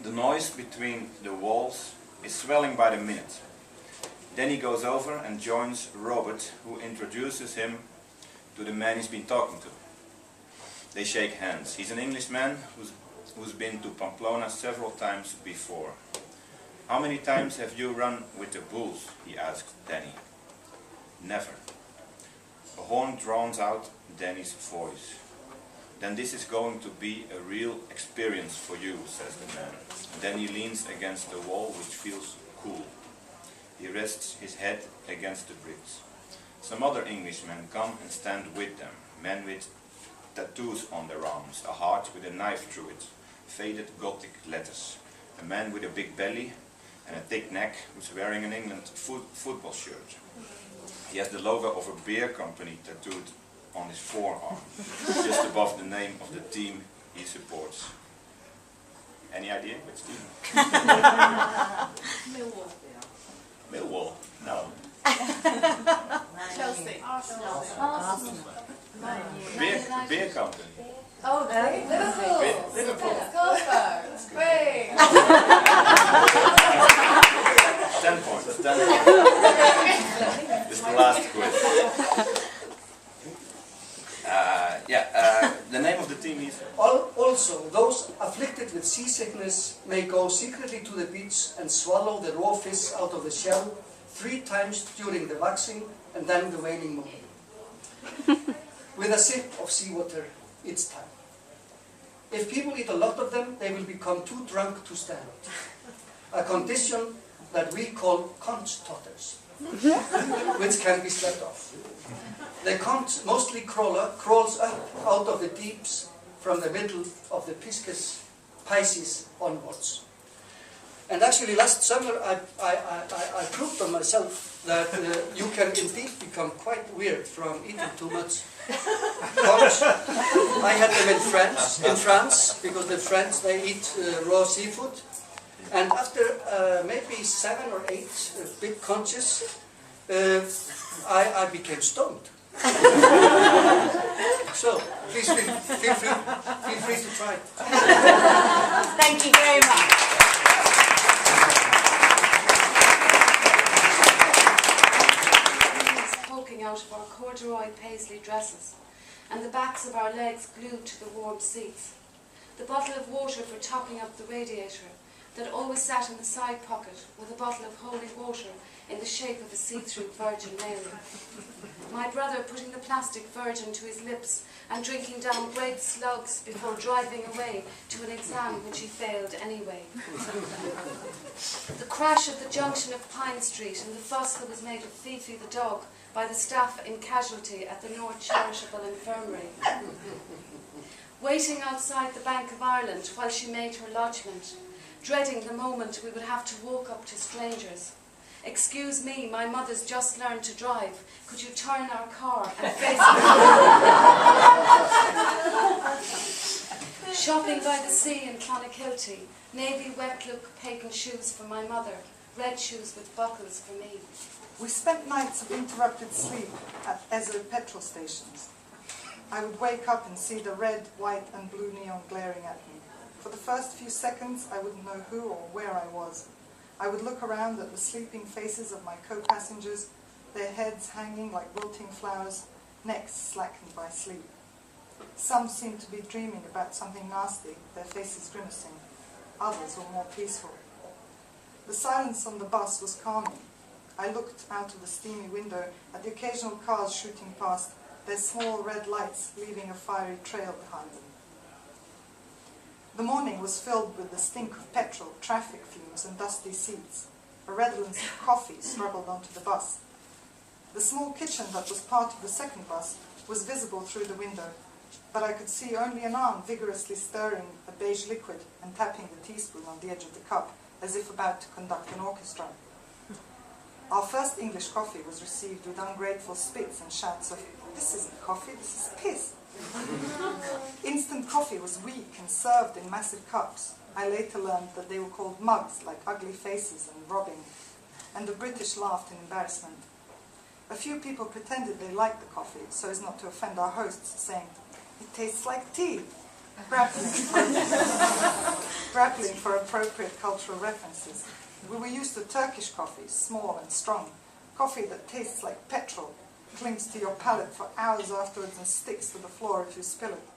The noise between the walls is swelling by the minute. Then he goes over and joins Robert, who introduces him to the man he's been talking to. They shake hands. He's an Englishman who's been to Pamplona several times before. How many times have you run with the bulls? He asked Danny. Never. A horn drowns out Danny's voice. Then this is going to be a real experience for you, says the man. Then he leans against the wall, which feels cool. He rests his head against the bricks. Some other Englishmen come and stand with them, men with tattoos on their arms, a heart with a knife through it, faded Gothic letters, a man with a big belly and a thick neck who's wearing an England football shirt. He has the logo of a beer company tattooed on his forearm, just above the name of the team he supports. Any idea which team? Millwall. Millwall? No. Chelsea. Arsenal. Beer company. Oh, Liverpool. Liverpool. Carlsberg. Wait. 10 points. 10 points. This is the last quiz. The name of the team is... Also, those afflicted with seasickness may go secretly to the beach and swallow the raw fish out of the shell 3 times during the waxing and then the waning moon, with a sip of seawater each time. If people eat a lot of them, they will become too drunk to stand, a condition that we call conch totters, which can be slept off. The conch, mostly crawls up out of the deeps from the middle of the Pisces onwards. And actually last summer I proved on myself that you can indeed become quite weird from eating too much conch. I had them in France, because the French, they eat raw seafood. And after maybe 7 or 8 big conches, I became stoned. So, please feel free to try. Thank you very much. Poking out of our corduroy paisley dresses, and the backs of our legs glued to the warm seats. The bottle of water for topping up the radiator that always sat in the side pocket with a bottle of holy water in the shape of a see-through Virgin Mary. My brother putting the plastic Virgin to his lips and drinking down great slugs before driving away to an exam which he failed anyway. The crash at the junction of Pine Street and the fuss that was made of Fifi the dog by the staff in casualty at the North Charitable Infirmary. Waiting outside the Bank of Ireland while she made her lodgement, dreading the moment we would have to walk up to strangers. Excuse me, my mother's just learned to drive. Could you turn our car and face it? Shopping by the sea in Clonakilty, navy wet look pagan shoes for my mother, red shoes with buckles for me. We spent nights of interrupted sleep at Esso petrol stations. I would wake up and see the red, white and blue neon glaring at me. For the first few seconds I wouldn't know who or where I was. I would look around at the sleeping faces of my co-passengers, their heads hanging like wilting flowers, necks slackened by sleep. Some seemed to be dreaming about something nasty, their faces grimacing. Others were more peaceful. The silence on the bus was calming. I looked out of the steamy window at the occasional cars shooting past, their small red lights leaving a fiery trail behind them. The morning was filled with the stink of petrol, traffic fumes and dusty seats. A redolence of coffee struggled onto the bus. The small kitchen that was part of the second bus was visible through the window, but I could see only an arm vigorously stirring a beige liquid and tapping the teaspoon on the edge of the cup, as if about to conduct an orchestra. Our first English coffee was received with ungrateful spits and shouts of, "This isn't coffee, this is piss." Instant coffee was weak and served in massive cups. I later learned that they were called mugs, like ugly faces and robbing, and the British laughed in embarrassment. A few people pretended they liked the coffee, so as not to offend our hosts, saying, "It tastes like tea." Perhaps grappling for appropriate cultural references. We were used to Turkish coffee, small and strong, coffee that tastes like petrol, clings to your palate for hours afterwards and sticks to the floor if you spill it.